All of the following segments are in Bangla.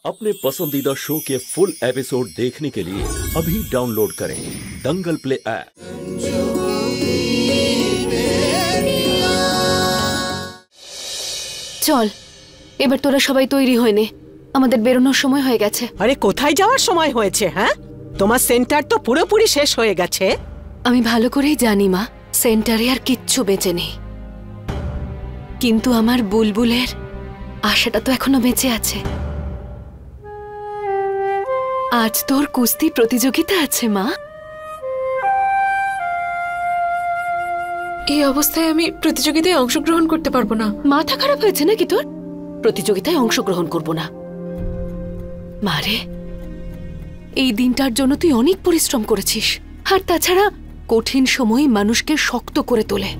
अपने पसंदीदा शो के फुल एपिसोड देखने के लिए अभी डाउनलोड करें दंगल प्ले ऐप। चल এবার তোরা সবাই তৈরি হয়ে নে, আমাদের বেরোনোর সময় হয়ে গেছে। আরে কোথায় যাওয়ার সময় হয়েছে? হ্যাঁ, তোমার সেন্টার তো পুরোপুরি শেষ হয়ে গেছে। আমি ভালো করেই জানি মা, সেন্টারে আর কিচ্ছু বেঁচে নেই, কিন্তু আমার বুলবুলের আশাটা তো এখনো বেঁচে আছে। আজ তোর কুস্তি প্রতিযোগিতা আছে মা। এই অবস্থায় আমি প্রতিযোগিতায় অংশগ্রহণ করতে পারবো না। মাথা খারাপ হয়েছে নাকি তোর? প্রতিযোগিতায় অংশগ্রহণ করব না মারে, এই দিনটার জন্য তুই অনেক পরিশ্রম করেছিস, আর তাছাড়া কঠিন সময় মানুষকে শক্ত করে তোলে।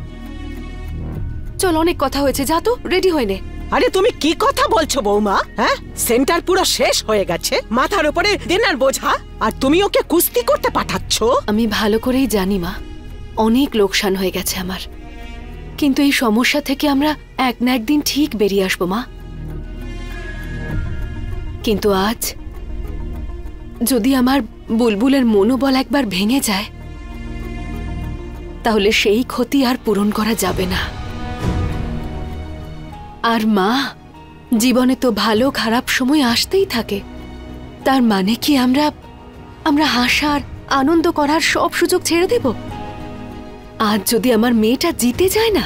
চল, অনেক কথা হয়েছে, যা তো রেডি হয়ে নে। আরে তুমি কি কথা বলছো বৌমা? হ্যাঁ, সেন্টার পুরো শেষ হয়ে গেছে, মাথার উপরে দিনার বোঝা, আর তুমি ওকে কুস্তি করতে পাঠাচ্ছ? আমি ভালো করেই জানি মা, অনেক লোকসান হয়ে গেছে আমার, কিন্তু এই সমস্যা থেকে আমরা এক না একদিন ঠিক বেরিয়ে আসবো মা। কিন্তু আজ যদি আমার বুলবুলের মনোবল একবার ভেঙে যায়, তাহলে সেই ক্ষতি আর পূরণ করা যাবে না। আর মা, জীবনে তো ভালো খারাপ সময় আসতেই থাকে, তার মানে কি আমরা হাসার আনন্দ করার সব সুযোগ ছেড়ে দেব? আজ যদি আমার মেয়েটা জিতে যায় না,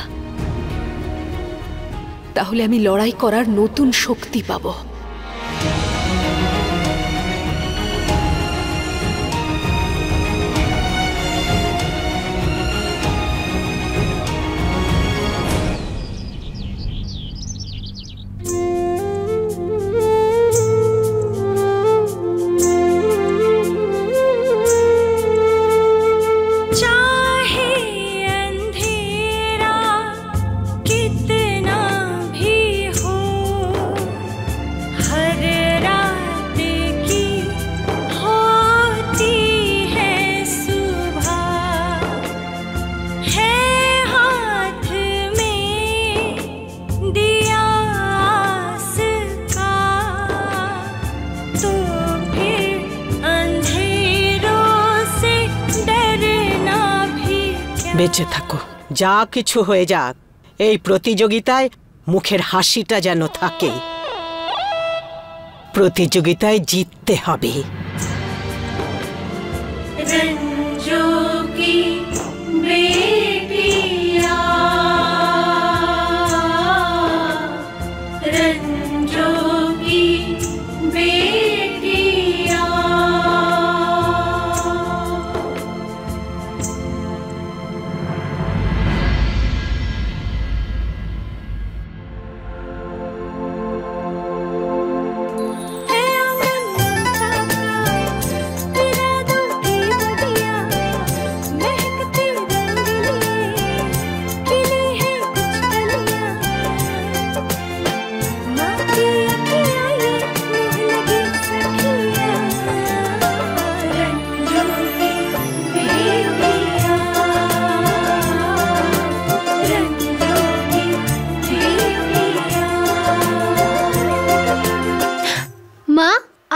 তাহলে আমি লড়াই করার নতুন শক্তি পাবো। বেঁচে থাকো, যা কিছু হয়ে যাক, এই প্রতিযোগিতায় মুখের হাসিটা যেন থাকে। প্রতিযোগিতায় জিততে হবে।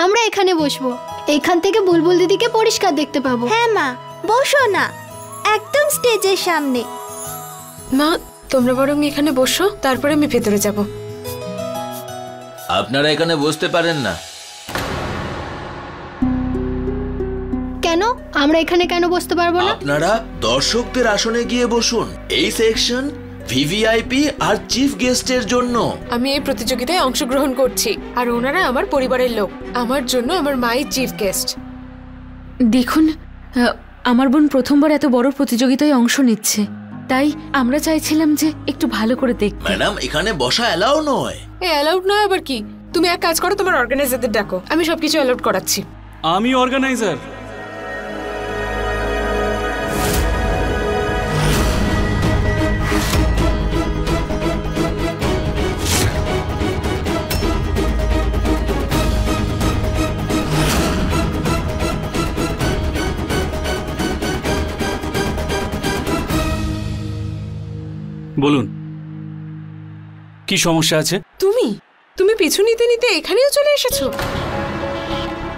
আমরা এখানে বসবো, এখান থেকে বুলবুল দিদিকে পরিষ্কার দেখতে পাবো। হ্যাঁ মা, বসো না, একদম স্টেজের সামনে। মা, তোমরা বরং এখানে বসো, তারপরে আমি ভেতরে যাব। আপনারা এখানে বসতে পারেন না। কেন? আমরা এখানে কেন বসতে পারবো না? আপনারা দর্শকদের আসনে গিয়ে বসুন। এই সেকশন ভিভিআইপি আর চিফ গেস্টের জন্য। আমি এই প্রতিযোগিতায় অংশগ্রহণ করছি, আর ওনারা আমার পরিবারের লোক। আমার জন্য আমার মাই চিফ গেস্ট। দেখুন, আমার বোন প্রথমবার এত বড় প্রতিযোগিতায় অংশ নিচ্ছে, তাই আমরা চাইছিলাম যে একটু ভালো করে দেখতে। ম্যাডাম, এখানে বসা অ্যালাউ নয়। অ্যালাউড নয় আবার কি? তুমি এক কাজ করো, তোমার অর্গানাইজারদের ডাকো, আমি সবকিছু অ্যালাউড করাচ্ছি। আমি অর্গানাইজার? বলুন, কি সমস্যা আছে? তুমি তুমি পিছু নিতে নিতে এখানেও চলে এসেছো?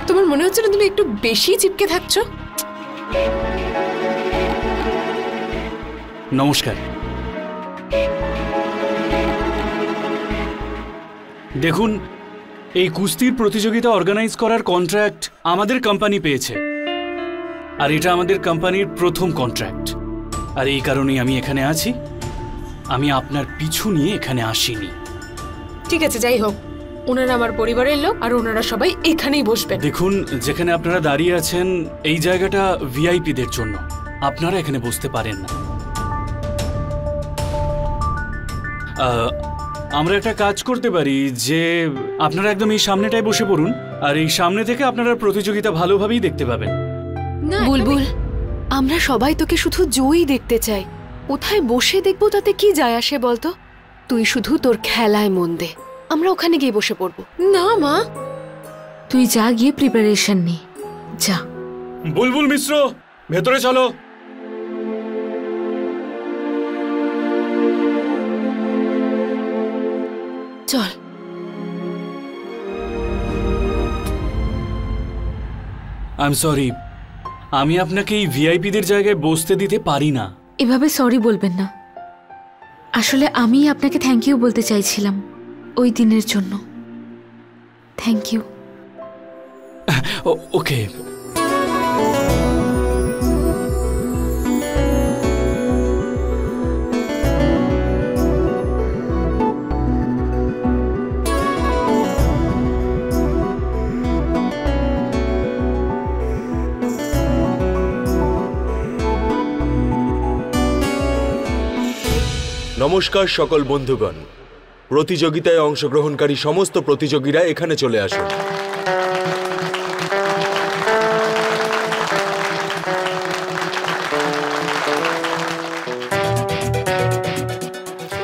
তোমার মনে হচ্ছে না তুমি একটু বেশি চিপকে থাকছো? নমস্কার। দেখুন, এই কুস্তির প্রতিযোগিতা অর্গানাইজ করার কন্ট্রাক্ট আমাদের কোম্পানি পেয়েছে, আর এটা আমাদের কোম্পানির প্রথম কন্ট্রাক্ট। আর এই কারণেই আমি এখানে আছি। আমি আপনার পিছু নিয়ে এখানে আসিনি। ঠিক আছে, যাই হোক, ওনারা আমার পরিবারের লোক আর ওনারা সবাই এখানেই বসবেন। দেখুন, যেখানে আপনারা দাঁড়িয়ে আছেন এই জায়গাটা ভিআইপিদের জন্য, আপনারা এখানে বসতে পারেন না। আমরা একটা কাজ করতে পারি যে আপনারা একদম এই সামনেটায় বসে পড়ুন, আর এই সামনে থেকে আপনারা প্রতিযোগিতা ভালোভাবেই দেখতে পাবেন। বুলবুল, আমরা সবাই তোকে শুধু জয়ী দেখতে চাই। কোথায় বসে দেখবো তাতে কি যায় আসে বলতো? তুই শুধু তোর খেলায় মন দে, আমরা ওখানে গিয়ে বসে পড়বো। না মা, তুই যা গিয়ে প্রিপারেশন নে, যা। বুলবুল মিশ্র, ভেতরে চলো। চল। আই এম সরি, আমি আপনাকে এই ভিআইপিদের জায়গায় বসতে দিতে পারি না। এভাবে সরি বলবেন না। আসলে আমি আপনাকে থ্যাংক ইউ বলতে চাইছিলাম ওই দিনের জন্য। Thank you. ওকে। নমস্কার সকল বন্ধুগণ। প্রতিযোগিতায় অংশগ্রহণকারী সমস্ত প্রতিযোগীরা এখানে চলে আসুন।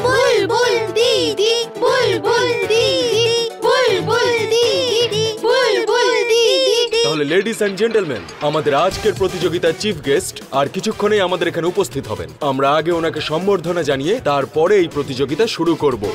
বুলবুল দিদি, বুলবুল দিদি, বুলবুল দিদি, বুলবুল দিদি। তাহলে লেডিস এন্ড জেন্টলম্যান, আমাদের আজকের প্রতিযোগিতার চিফ গেস্ট আর কিছুক্ষণেই আমাদের এখানে উপস্থিত হবেন। আমরা আগে ওনাকে সম্বর্ধনা জানিয়ে তারপরে এই প্রতিযোগিতা শুরু করব।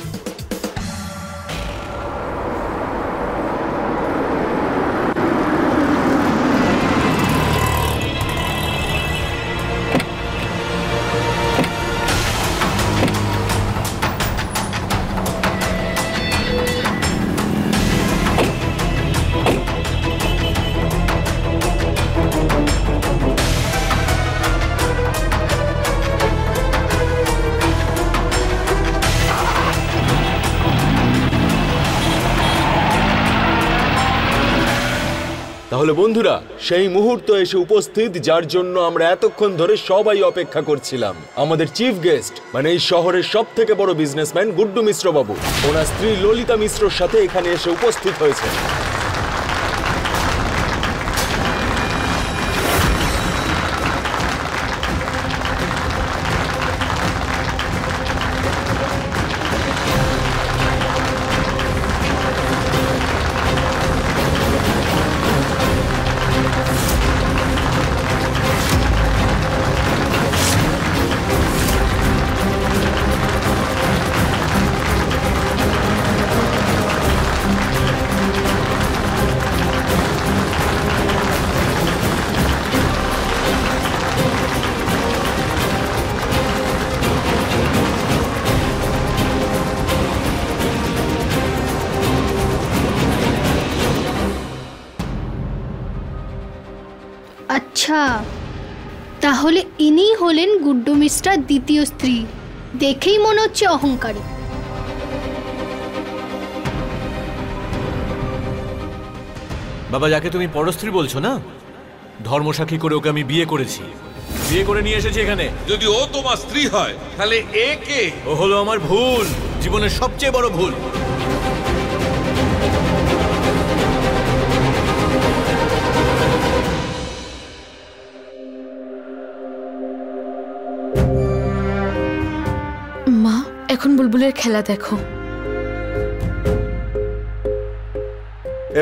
তাহলে বন্ধুরা, সেই মুহূর্ত এসে উপস্থিত যার জন্য আমরা এতক্ষণ ধরে সবাই অপেক্ষা করছিলাম। আমাদের চিফ গেস্ট মানে এই শহরের সবথেকে বড় বিজনেসম্যান গুড্ডু মিশ্র বাবু, ওনার স্ত্রী ললিতা মিশ্রর সাথে এখানে এসে উপস্থিত হয়েছে। আচ্ছা, তাহলে ইনি হলেন গুড্ডু মিশ্রার দ্বিতীয় স্ত্রী। দেখেই মনে হচ্ছে অহংকারী। বাবা, যাকে তুমি পরস্ত্রী বলছো না, ধর্মসাক্ষী করে ওকে আমি বিয়ে করেছি, বিয়ে করে নিয়ে এসেছি এখানে। যদি ও তোমার স্ত্রী হয় তাহলে এ কে? ও হলো আমার ভুল, জীবনের সবচেয়ে বড় ভুল। মা, এখন বুলবুলের খেলা দেখো।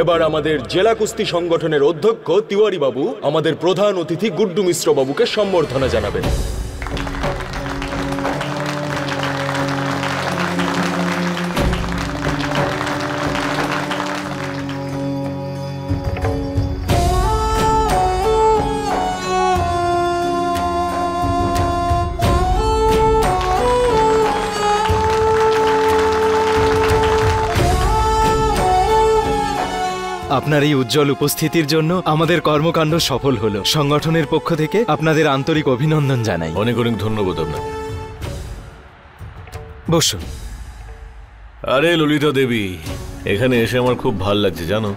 এবার আমাদের জেলা কুস্তি সংগঠনের অধ্যক্ষ তিওয়ারি বাবু আমাদের প্রধান অতিথি গুড্ডু মিশ্র বাবুকে সম্বর্ধনা জানাবেন। আপনার এই উজ্জ্বল উপস্থিতির জন্য আমাদের কর্মকাণ্ড সফল হলো। সংগঠনের পক্ষ থেকে আপনাদের আন্তরিক অভিনন্দন জানাই। অনেক অনেক ধন্যবাদ আপনাকে। বসুন। আরে ললিতা দেবী, এখানে এসে আমার খুব ভাল লাগছে জানো।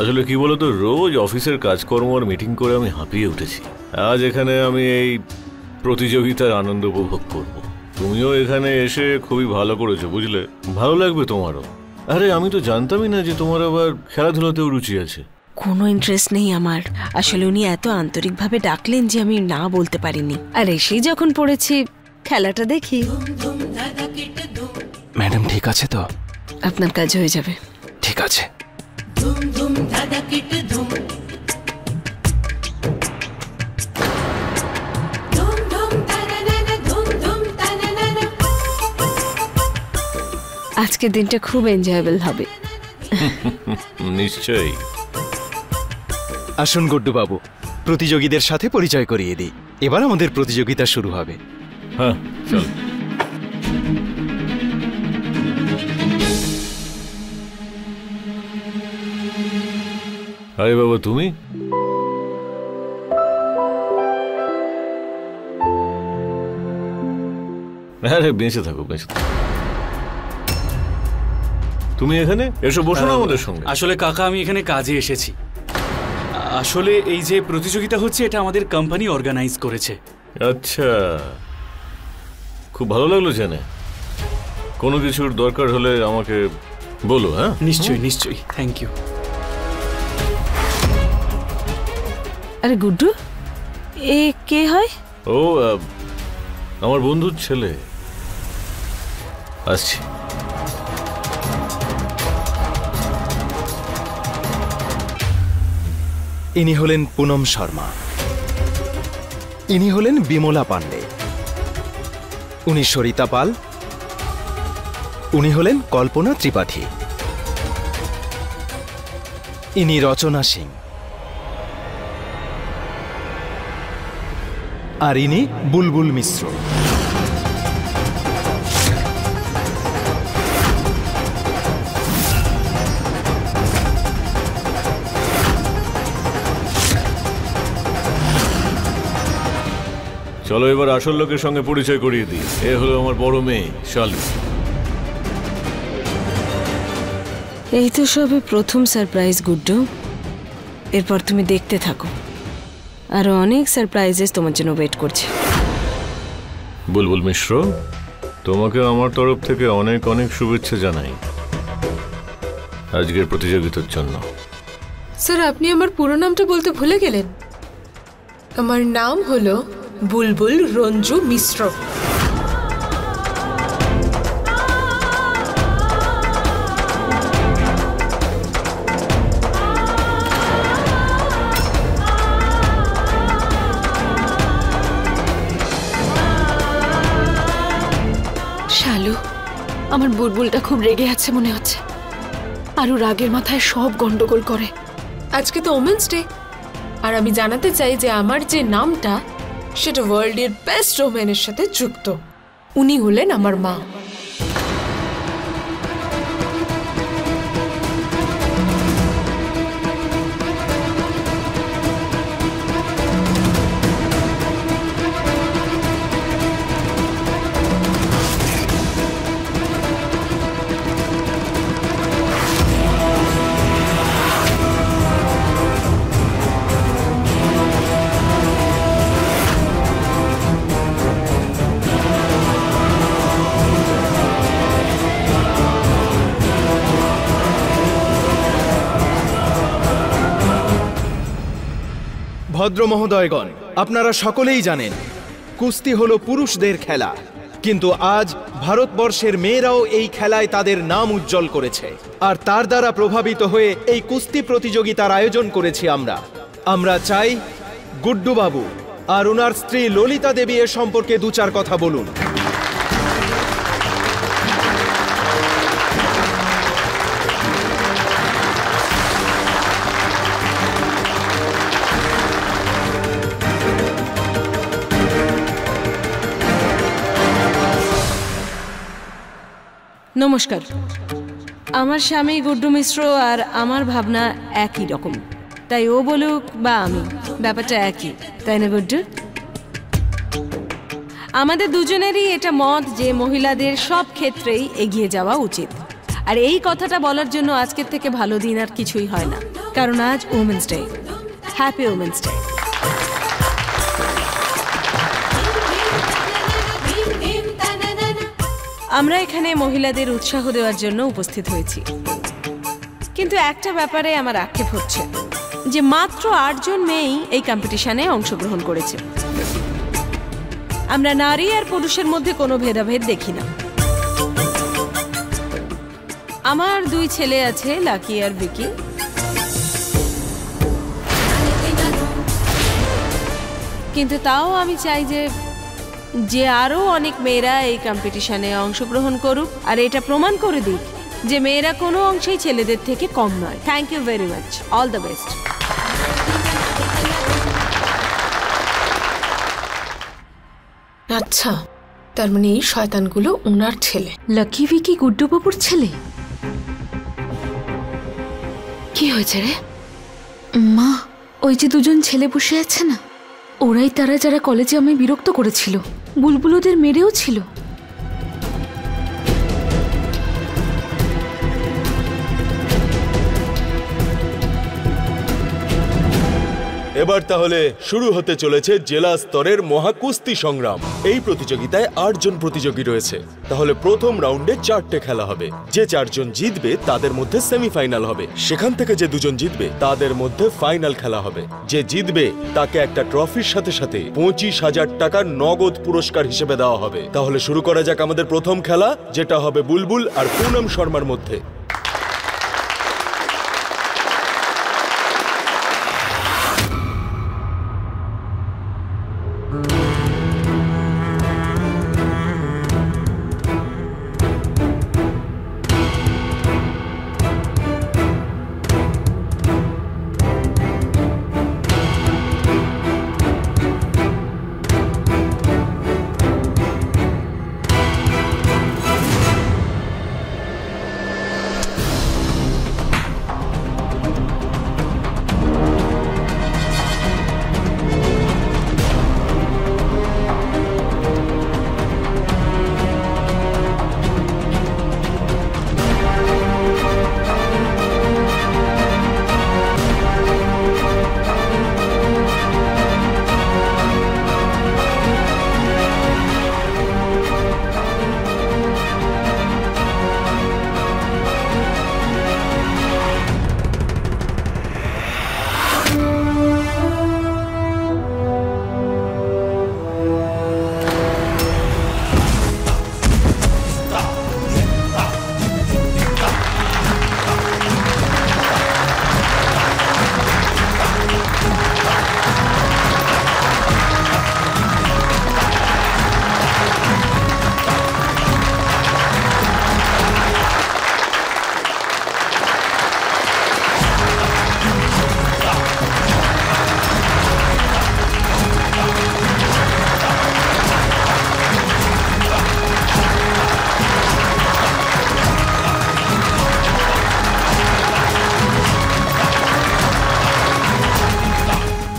আসলে কি বলতো, রোজ অফিসের কাজকর্ম আর মিটিং করে আমি হাঁপিয়ে উঠেছি। আজ এখানে আমি এই প্রতিযোগিতার আনন্দ উপভোগ করব। তুমিও এখানে এসে খুবই ভালো করেছো, বুঝলে? ভালো লাগবে তোমারও। আরে আমি তো জানতামই না যে তোমার আবার খেলাধুলাতেও রুচি আছে। কোনো ইন্টারেস্ট নেই আমার। আসলে উনি এত আন্তরিকভাবে ডাকলেন যে আমি না বলতে পারিনি। আর এসেই যখন পড়েছি, খেলাটা দেখি। ম্যাডাম ঠিক আছে তো? আপনার কাজ হয়ে যাবে। ঠিক আছে। আজকের দিনটা খুব এনজয়েবল হবে। নিশ্চয়ই। আসুন গুড্ডু বাবু, প্রতিযোগীদের সাথে পরিচয় করিয়ে দিই। এবার আমাদের প্রতিযোগিতা শুরু হবে। হ্যাঁ চল। আরে বাবা, তুমি? আরে বেঁচে থাকো, বেঁচে থাকো। তুমি এখানে এসো, বসো না আমাদের সঙ্গে। আসলে কাকা, আমি এখানে কাজে এসেছি। আসলে এই যে প্রতিযোগিতা হচ্ছে, এটা আমাদের কোম্পানি অর্গানাইজ করেছে। আচ্ছা, খুব ভালো লাগলো জেনে। কোনো কিছুর দরকার হলে আমাকে বলো। হ্যাঁ, নিশ্চয়ই নিশ্চয়ই। Thank you. আরে গুড্ডু, এ কে হয়? ও আমার বন্ধুর ছেলে। আসছি। ইনি হলেন পুনম শর্মা। ইনি হলেন বিমলা পান্ডে। উনি সরিতা পাল। উনি হলেন কল্পনা ত্রিপাঠী। ইনি রচনা সিং। আর ইনি বুলবুল মিশ্র। চলো এবার আসল লোকের সঙ্গে পরিচয় করিয়ে দিই। এ হলো আমার বড় মেয়ে শালু। এই তো সবে প্রথম সারপ্রাইজ গুড্ডু। এরপর তুমি দেখতে থাকো, আরো অনেক সারপ্রাইজেস তোমার জন্য ওয়েট করছে। বুলবুল মিশ্র, তোমাকে আমার তরফ থেকে অনেক অনেক শুভেচ্ছা জানাই আজকের প্রতিযোগিতার জন্য। স্যার, আপনি আমার পুরো নামটা বলতে ভুলে গেলেন। আমার নাম হলো বুলবুল রঞ্জু মিশ্র। শালু, আমার বুলবুলটা খুব রেগে আছে মনে হচ্ছে। আরো রাগের মাথায় সব গন্ডগোল করে। আজকে তো ওমেন্স ডে, আর আমি জানাতে চাই যে আমার যে নামটা, সেটা ওয়ার্ল্ডের বেস্ট ওমেনের সাথে যুক্ত। উনি হলেন আমার মা। ভদ্র মহোদয়গণ, আপনারা সকলেই জানেন কুস্তি হলো পুরুষদের খেলা, কিন্তু আজ ভারতবর্ষের মেয়েরাও এই খেলায় তাদের নাম উজ্জ্বল করেছে। আর তার দ্বারা প্রভাবিত হয়ে এই কুস্তি প্রতিযোগিতার আয়োজন করেছি আমরা চাই গুড্ডু বাবু আর ওনার স্ত্রী ললিতা দেবী এর সম্পর্কে দু চার কথা বলুন। নমস্কার। আমার স্বামী গুড্ডু মিশ্র আর আমার ভাবনা একই রকম, তাই ও বলুক বা আমি, ব্যাপারটা একই, তাই না গুড্ডু? আমাদের দুজনেরই এটা মত যে মহিলাদের সব ক্ষেত্রেই এগিয়ে যাওয়া উচিত। আর এই কথাটা বলার জন্য আজকের থেকে ভালো দিন আর কিছুই হয় না, কারণ আজ women's day. Happy women's day. আমরা এখানে মহিলাদের উৎসাহ দেওয়ার জন্য উপস্থিত হয়েছি, কিন্তু একটা ব্যাপারে আমার আক্ষেপ হচ্ছে যে মাত্র 8 জন মেয়েই এই কম্পিটিশনে অংশগ্রহণ করেছে। আমরা নারী আর পুরুষের মধ্যে কোনো ভেদাভেদ দেখি না। আমার 2 ছেলে আছে, লাকি আর ভিকি। কিন্তু তাও আমি চাই যে আরো অনেক মেয়েরা এই কম্পিটিশনে অংশগ্রহণ করুক আর এটা প্রমাণ করে দিক যে মেয়েরা কোনো অংশেই ছেলেদের থেকে কম নয়। Thank you very much, all the best. আচ্ছা, তার মানে এই শয়তানগুলো ওনার ছেলে। লাকি ভিকি গুড্ডু বাবুর ছেলে? কি হয়েছে রে মা? ওই যে 2জন ছেলে বসে আছে না, ওরাই তারা যারা কলেজে আমায় বিরক্ত করেছিল, বুলবুল ওদের মেরেও ছিল। এবার তাহলে শুরু হতে চলেছে জেলা স্তরের মহাকুস্তি সংগ্রাম। এই প্রতিযোগিতায় 8 জন প্রতিযোগী রয়েছে। তাহলে প্রথম রাউন্ডে 4টে খেলা হবে। যে 4 জন জিতবে তাদের মধ্যে সেমিফাইনাল হবে। সেখান থেকে যে 2 জন জিতবে তাদের মধ্যে ফাইনাল খেলা হবে। যে জিতবে তাকে একটা ট্রফির সাথে সাথে 25,000 টাকার নগদ পুরস্কার হিসেবে দেওয়া হবে। তাহলে শুরু করা যাক আমাদের প্রথম খেলা, যেটা হবে বুলবুল আর পুনম শর্মার মধ্যে।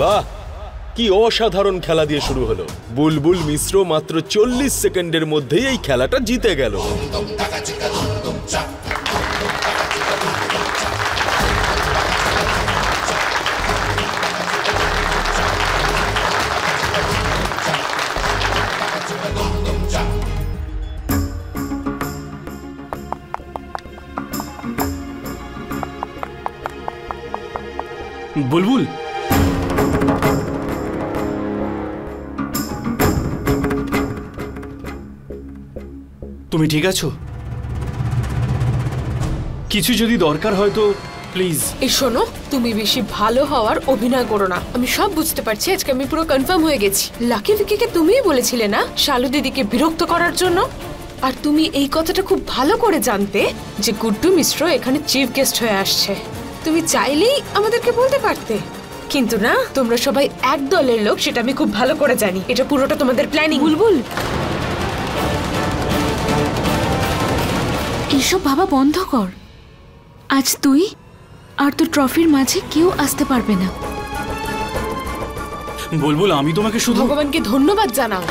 বাহ, কি অসাধারণ খেলা দিয়ে শুরু হলো। বুলবুল মিশ্র মাত্র 40 সেকেন্ডের মধ্যেই এই খেলাটা জিতে গেল। বুলবুল, তুমি ঠিক আছো? কিছু যদি দরকার হয় তো প্লিজ। এই শোনো, তুমি বেশি ভালো হওয়ার অভিনয় করো না। আমি সব বুঝতে পারছি, আজকে আমি পুরো কনফার্ম হয়ে গেছি। লাকি ভিকিকে তুমিই বলেছিলে না শালু দিদিকে বিরক্ত করার জন্য? আর তুমি এই কথাটা খুব ভালো করে জানতে যে গুড্ডু মিশ্র এখানে চিফ গেস্ট হয়ে আসছে। তুমি চাইলেই আমাদেরকে বলতে পারতে, কিন্তু না, তোমরা সবাই এক দলের লোক, সেটা আমি খুব ভালো করে জানি। এটা পুরোটা তোমাদের প্ল্যানিং। বুলবুল, এসব ভাবা বন্ধ কর। আজ তুই আর তোর ট্রফির মাঝে কেউ আসতে পারবে না। বুলবুল, আমি তোমাকে শুধু ভগবানকে ধন্যবাদ জানাও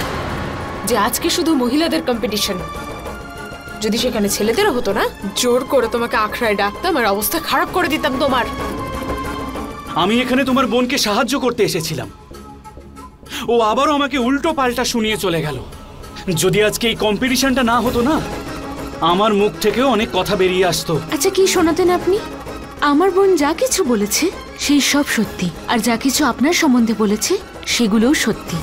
যে আজকে শুধু মহিলাদের কম্পিটিশন। যদি সেখানে ছেলেদেরও হতো না, জোর করে তোমাকে আখড়ায় ডাকতাম আর অবস্থা খারাপ করে দিতাম তোমার। আমি এখানে তোমার বোনকে সাহায্য করতে এসেছিলাম, ও আবারও আমাকে উল্টো পাল্টা শুনিয়ে চলে গেল। যদি আজকে এই কম্পিটিশনটা না হতো না, আমার মুখ থেকেও অনেক কথা বেরিয়ে আসতো। আচ্ছা, কি শোনাতেন আপনি? আমার বোন যা কিছু বলেছে সেই সব সত্যি, আর যা কিছু আপনার সম্বন্ধে বলেছে সেগুলোও সত্যি।